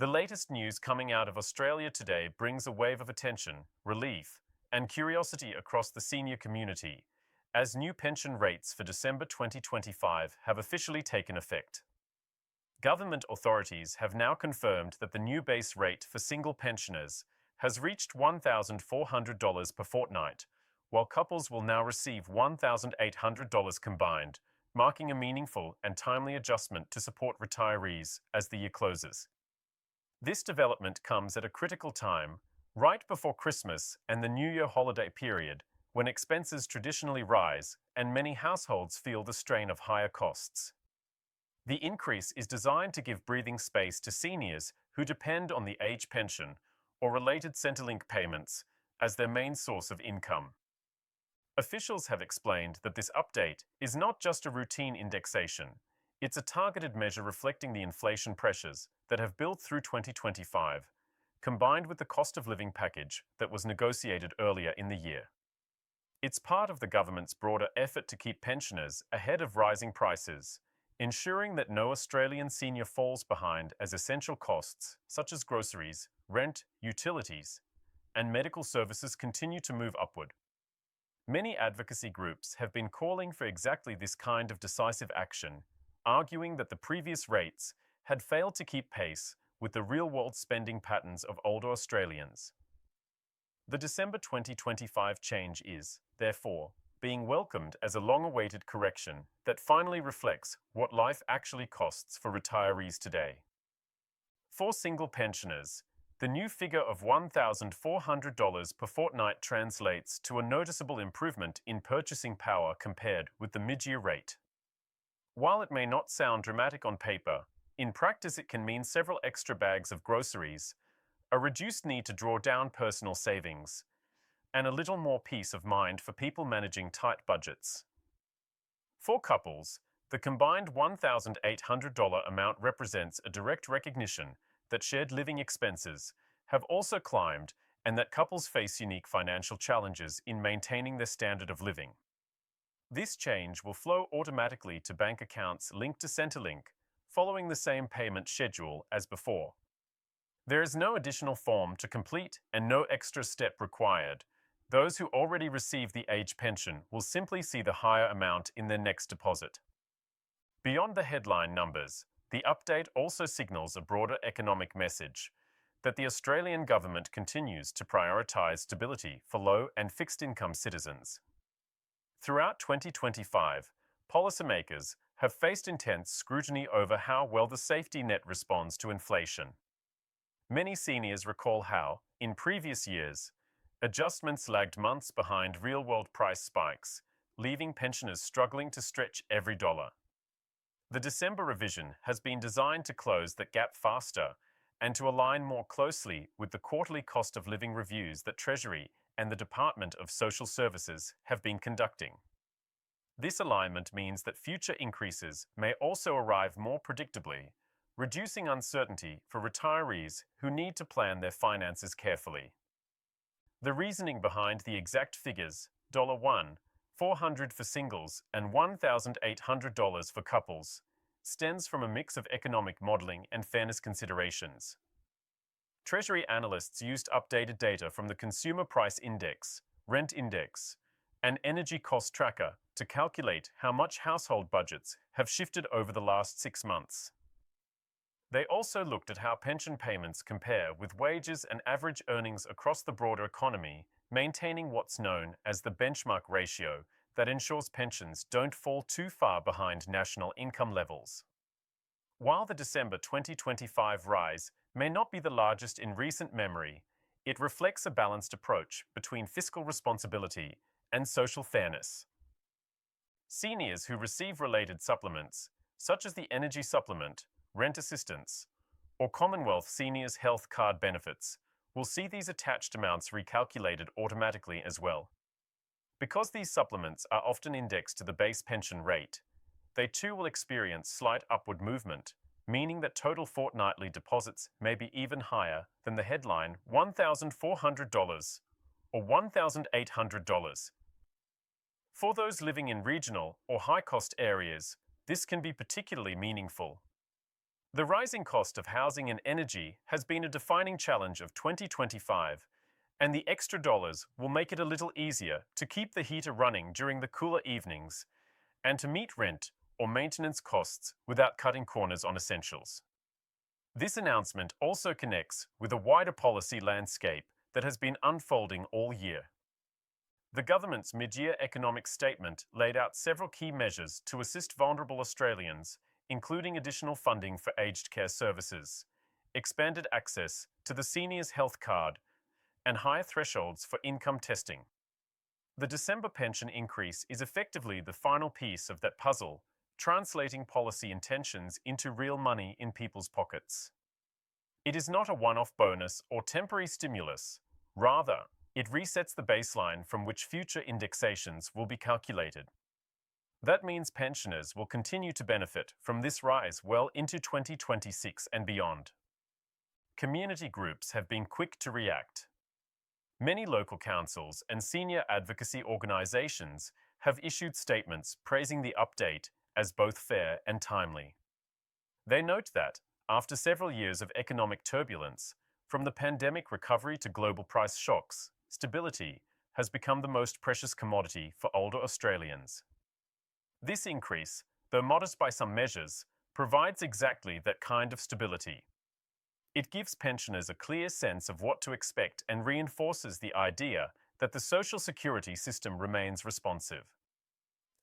The latest news coming out of Australia today brings a wave of attention, relief, and curiosity across the senior community, as new pension rates for December 2025 have officially taken effect. Government authorities have now confirmed that the new base rate for single pensioners has reached $1,400 per fortnight, while couples will now receive $1,800 combined, marking a meaningful and timely adjustment to support retirees as the year closes. This development comes at a critical time, right before Christmas and the New Year holiday period, when expenses traditionally rise and many households feel the strain of higher costs. The increase is designed to give breathing space to seniors who depend on the age pension or related Centrelink payments as their main source of income. Officials have explained that this update is not just a routine indexation. It's a targeted measure reflecting the inflation pressures that have built through 2025, combined with the cost of living package that was negotiated earlier in the year. It's part of the government's broader effort to keep pensioners ahead of rising prices, ensuring that no Australian senior falls behind as essential costs such as groceries, rent, utilities, and medical services continue to move upward. Many advocacy groups have been calling for exactly this kind of decisive action, arguing that the previous rates had failed to keep pace with the real-world spending patterns of older Australians. The December 2025 change is, therefore, being welcomed as a long-awaited correction that finally reflects what life actually costs for retirees today. For single pensioners, the new figure of $1,400 per fortnight translates to a noticeable improvement in purchasing power compared with the mid-year rate. While it may not sound dramatic on paper, in practice it can mean several extra bags of groceries, a reduced need to draw down personal savings, and a little more peace of mind for people managing tight budgets. For couples, the combined $1,800 amount represents a direct recognition that shared living expenses have also climbed and that couples face unique financial challenges in maintaining their standard of living. This change will flow automatically to bank accounts linked to Centrelink, following the same payment schedule as before. There is no additional form to complete and no extra step required. Those who already receive the age pension will simply see the higher amount in their next deposit. Beyond the headline numbers, the update also signals a broader economic message that the Australian government continues to prioritise stability for low and fixed-income citizens. Throughout 2025, policymakers have faced intense scrutiny over how well the safety net responds to inflation. Many seniors recall how, in previous years, adjustments lagged months behind real-world price spikes, leaving pensioners struggling to stretch every dollar. The December revision has been designed to close that gap faster and to align more closely with the quarterly cost of living reviews that Treasury and the Department of Social Services have been conducting. This alignment means that future increases may also arrive more predictably, reducing uncertainty for retirees who need to plan their finances carefully. The reasoning behind the exact figures, $1,400 for singles and $1,800 for couples, stems from a mix of economic modelling and fairness considerations. Treasury analysts used updated data from the Consumer Price Index, Rent Index, and Energy Cost Tracker to calculate how much household budgets have shifted over the last 6 months. They also looked at how pension payments compare with wages and average earnings across the broader economy, maintaining what's known as the benchmark ratio that ensures pensions don't fall too far behind national income levels. While the December 2025 rise may not be the largest in recent memory, it reflects a balanced approach between fiscal responsibility and social fairness. Seniors who receive related supplements, such as the Energy Supplement, Rent Assistance, or Commonwealth Seniors Health Card benefits, will see these attached amounts recalculated automatically as well. Because these supplements are often indexed to the base pension rate, they too will experience slight upward movement, meaning that total fortnightly deposits may be even higher than the headline $1,400 or $1,800. For those living in regional or high-cost areas, this can be particularly meaningful. The rising cost of housing and energy has been a defining challenge of 2025, and the extra dollars will make it a little easier to keep the heater running during the cooler evenings and to meet rent or maintenance costs without cutting corners on essentials. This announcement also connects with a wider policy landscape that has been unfolding all year. The government's mid-year economic statement laid out several key measures to assist vulnerable Australians, including additional funding for aged care services, expanded access to the Seniors Health Card, and higher thresholds for income testing. The December pension increase is effectively the final piece of that puzzle, translating policy intentions into real money in people's pockets. It is not a one-off bonus or temporary stimulus. Rather, it resets the baseline from which future indexations will be calculated. That means pensioners will continue to benefit from this rise well into 2026 and beyond. Community groups have been quick to react. Many local councils and senior advocacy organisations have issued statements praising the update as both fair and timely. They note that, after several years of economic turbulence, from the pandemic recovery to global price shocks, stability has become the most precious commodity for older Australians. This increase, though modest by some measures, provides exactly that kind of stability. It gives pensioners a clear sense of what to expect and reinforces the idea that the social security system remains responsive.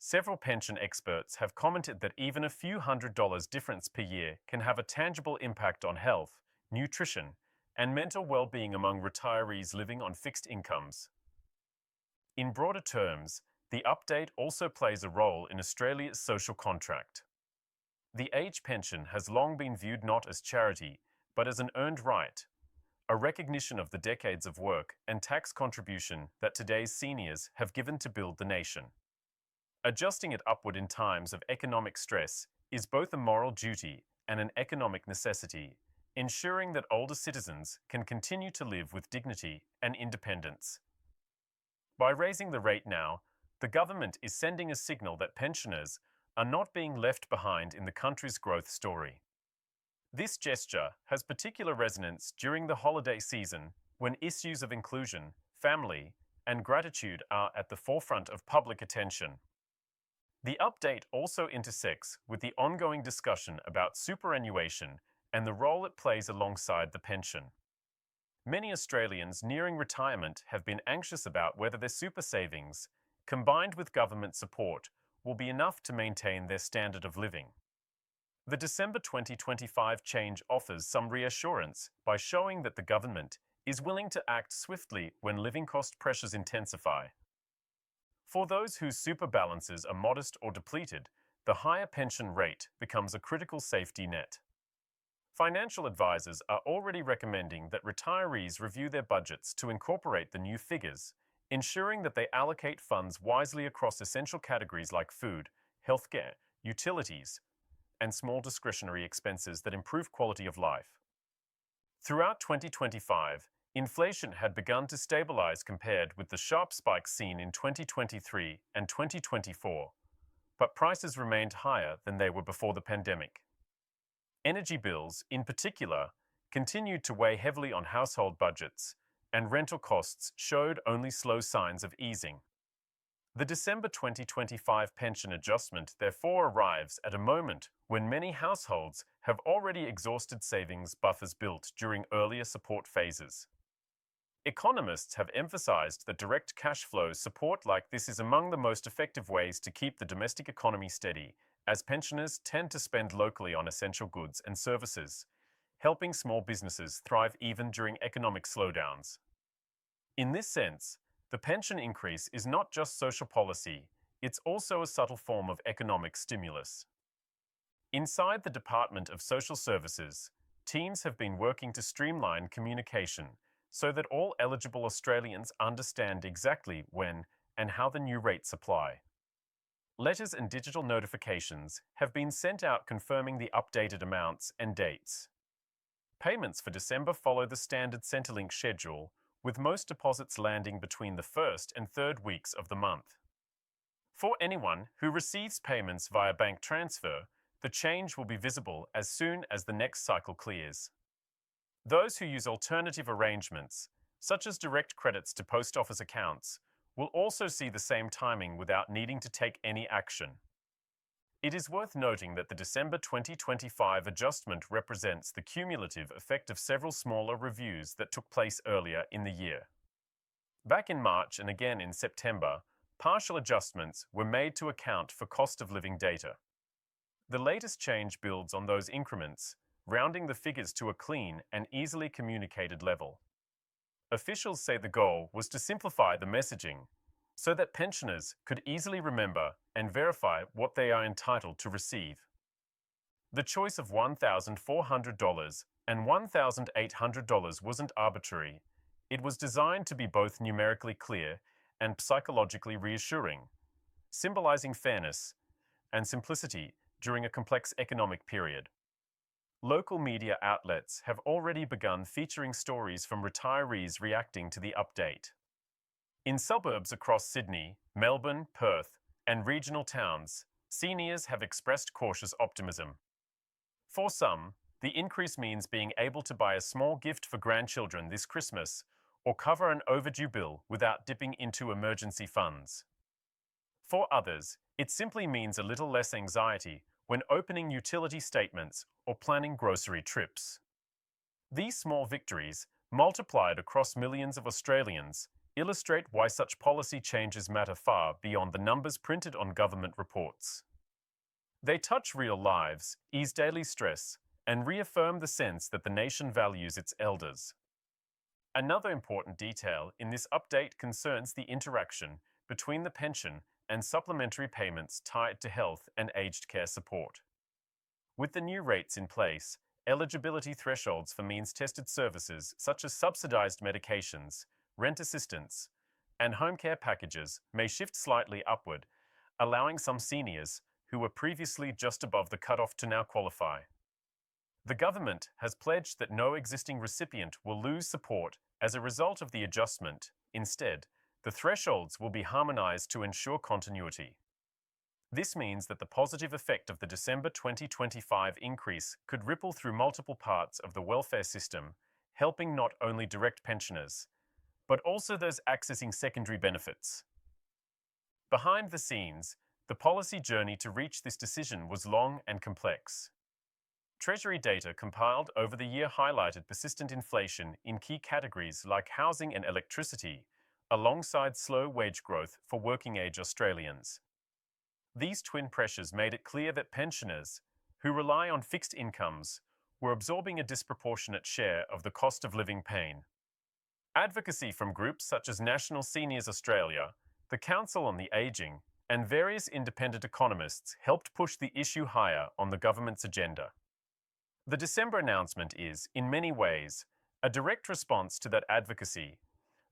Several pension experts have commented that even a few $100 difference per year can have a tangible impact on health, nutrition, and mental well-being among retirees living on fixed incomes. In broader terms, the update also plays a role in Australia's social contract. The age pension has long been viewed not as charity, but as an earned right, a recognition of the decades of work and tax contribution that today's seniors have given to build the nation. Adjusting it upward in times of economic stress is both a moral duty and an economic necessity, ensuring that older citizens can continue to live with dignity and independence. By raising the rate now, the government is sending a signal that pensioners are not being left behind in the country's growth story. This gesture has particular resonance during the holiday season when issues of inclusion, family, and gratitude are at the forefront of public attention. The update also intersects with the ongoing discussion about superannuation and the role it plays alongside the pension. Many Australians nearing retirement have been anxious about whether their super savings, combined with government support, will be enough to maintain their standard of living. The December 2025 change offers some reassurance by showing that the government is willing to act swiftly when living cost pressures intensify. For those whose super balances are modest or depleted, the higher pension rate becomes a critical safety net. Financial advisors are already recommending that retirees review their budgets to incorporate the new figures, ensuring that they allocate funds wisely across essential categories like food, healthcare, utilities, and small discretionary expenses that improve quality of life. Throughout 2025, inflation had begun to stabilize compared with the sharp spikes seen in 2023 and 2024, but prices remained higher than they were before the pandemic. Energy bills, in particular, continued to weigh heavily on household budgets, and rental costs showed only slow signs of easing. The December 2025 pension adjustment therefore arrives at a moment when many households have already exhausted savings buffers built during earlier support phases. Economists have emphasized that direct cash flow support like this is among the most effective ways to keep the domestic economy steady, as pensioners tend to spend locally on essential goods and services, helping small businesses thrive even during economic slowdowns. In this sense, the pension increase is not just social policy, it's also a subtle form of economic stimulus. Inside the Department of Social Services, teams have been working to streamline communication so that all eligible Australians understand exactly when and how the new rates apply. Letters and digital notifications have been sent out confirming the updated amounts and dates. Payments for December follow the standard Centrelink schedule, with most deposits landing between the first and third weeks of the month. For anyone who receives payments via bank transfer, The change will be visible as soon as the next cycle clears. Those who use alternative arrangements, such as direct credits to post office accounts, will also see the same timing without needing to take any action. It is worth noting that the December 2025 adjustment represents the cumulative effect of several smaller reviews that took place earlier in the year. Back in March and again in September, partial adjustments were made to account for cost of living data. The latest change builds on those increments, rounding the figures to a clean and easily communicated level. Officials say the goal was to simplify the messaging so that pensioners could easily remember and verify what they are entitled to receive. The choice of $1,400 and $1,800 wasn't arbitrary. It was designed to be both numerically clear and psychologically reassuring, symbolizing fairness and simplicity during a complex economic period. Local media outlets have already begun featuring stories from retirees reacting to the update. In suburbs across Sydney, Melbourne, Perth, and regional towns, seniors have expressed cautious optimism. For some, the increase means being able to buy a small gift for grandchildren this Christmas or cover an overdue bill without dipping into emergency funds. For others, it simply means a little less anxiety when opening utility statements or planning grocery trips. These small victories, multiplied across millions of Australians, illustrate why such policy changes matter far beyond the numbers printed on government reports. They touch real lives, ease daily stress, and reaffirm the sense that the nation values its elders. Another important detail in this update concerns the interaction between the pension and supplementary payments tied to health and aged care support. With the new rates in place, eligibility thresholds for means-tested services such as subsidized medications, rent assistance, and home care packages may shift slightly upward, allowing some seniors who were previously just above the cutoff to now qualify. The government has pledged that no existing recipient will lose support as a result of the adjustment. Instead, the thresholds will be harmonized to ensure continuity. This means that the positive effect of the December 2025 increase could ripple through multiple parts of the welfare system, helping not only direct pensioners, but also those accessing secondary benefits. Behind the scenes, the policy journey to reach this decision was long and complex. Treasury data compiled over the year highlighted persistent inflation in key categories like housing and electricity, alongside slow wage growth for working-age Australians. These twin pressures made it clear that pensioners, who rely on fixed incomes, were absorbing a disproportionate share of the cost of living pain. Advocacy from groups such as National Seniors Australia, the Council on the Ageing, and various independent economists helped push the issue higher on the government's agenda. The December announcement is, in many ways, a direct response to that advocacy,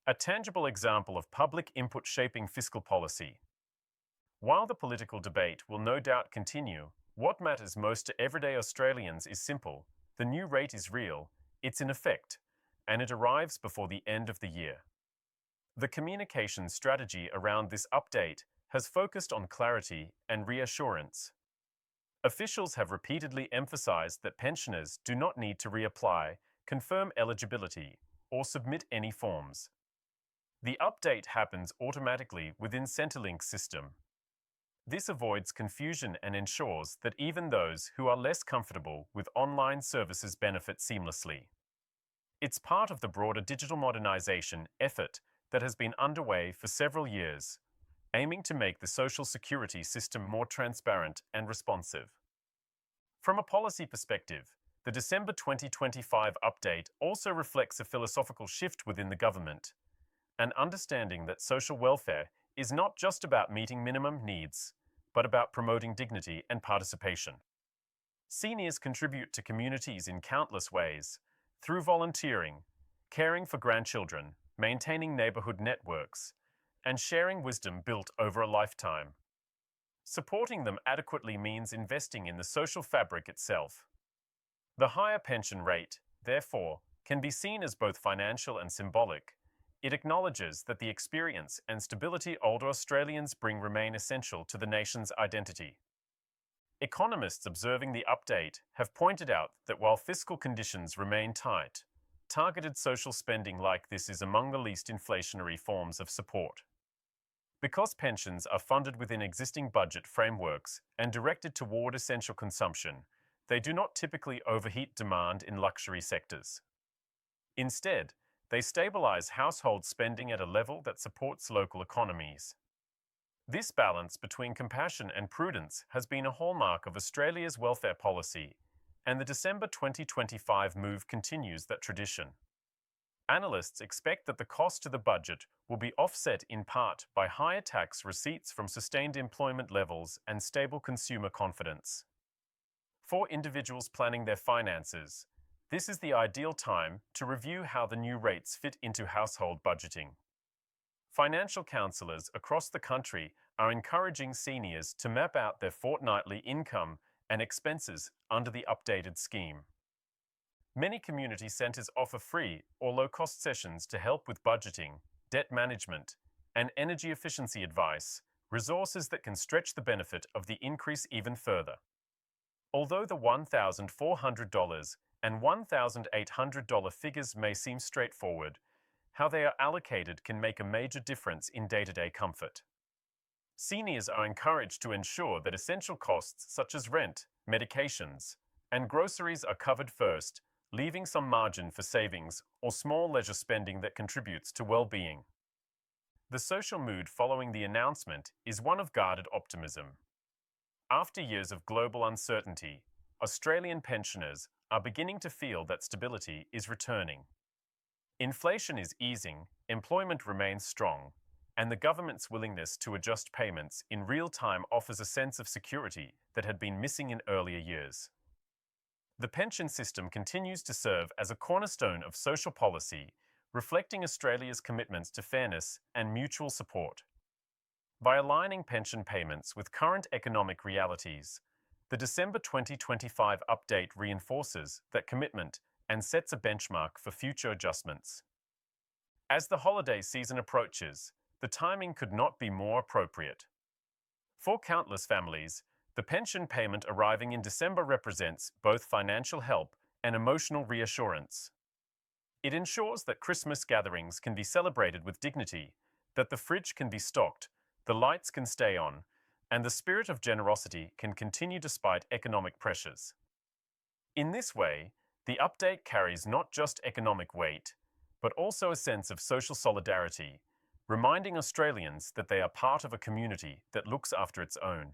a tangible example of public input shaping fiscal policy. While the political debate will no doubt continue, what matters most to everyday Australians is simple: the new rate is real, it's in effect, and it arrives before the end of the year. The communication strategy around this update has focused on clarity and reassurance. Officials have repeatedly emphasized that pensioners do not need to reapply, confirm eligibility, or submit any forms. The update happens automatically within Centrelink's system. This avoids confusion and ensures that even those who are less comfortable with online services benefit seamlessly. It's part of the broader digital modernization effort that has been underway for several years, aiming to make the social security system more transparent and responsive. From a policy perspective, the December 2025 update also reflects a philosophical shift within the government, an understanding that social welfare is not just about meeting minimum needs, but about promoting dignity and participation. Seniors contribute to communities in countless ways, through volunteering, caring for grandchildren, maintaining neighborhood networks, and sharing wisdom built over a lifetime. Supporting them adequately means investing in the social fabric itself. The higher pension rate, therefore, can be seen as both financial and symbolic. It acknowledges that the experience and stability older Australians bring remain essential to the nation's identity. Economists observing the update have pointed out that while fiscal conditions remain tight, targeted social spending like this is among the least inflationary forms of support. Because pensions are funded within existing budget frameworks and directed toward essential consumption, they do not typically overheat demand in luxury sectors. Instead, they stabilize household spending at a level that supports local economies. This balance between compassion and prudence has been a hallmark of Australia's welfare policy, and the December 2025 move continues that tradition. Analysts expect that the cost to the budget will be offset in part by higher tax receipts from sustained employment levels and stable consumer confidence. For individuals planning their finances, this is the ideal time to review how the new rates fit into household budgeting. Financial counselors across the country are encouraging seniors to map out their fortnightly income and expenses under the updated scheme. Many community centres offer free or low-cost sessions to help with budgeting, debt management, and energy efficiency advice, resources that can stretch the benefit of the increase even further. Although the $1,400 and $1,800 figures may seem straightforward, how they are allocated can make a major difference in day-to-day comfort. Seniors are encouraged to ensure that essential costs such as rent, medications, and groceries are covered first, leaving some margin for savings or small leisure spending that contributes to well-being. The social mood following the announcement is one of guarded optimism. After years of global uncertainty, Australian pensioners are beginning to feel that stability is returning. Inflation is easing, employment remains strong, and the government's willingness to adjust payments in real time offers a sense of security that had been missing in earlier years. The pension system continues to serve as a cornerstone of social policy, reflecting Australia's commitments to fairness and mutual support. By aligning pension payments with current economic realities, the December 2025 update reinforces that commitment and sets a benchmark for future adjustments. As the holiday season approaches, the timing could not be more appropriate. For countless families, the pension payment arriving in December represents both financial help and emotional reassurance. It ensures that Christmas gatherings can be celebrated with dignity, that the fridge can be stocked, the lights can stay on, and the spirit of generosity can continue despite economic pressures. In this way, the update carries not just economic weight, but also a sense of social solidarity, reminding Australians that they are part of a community that looks after its own.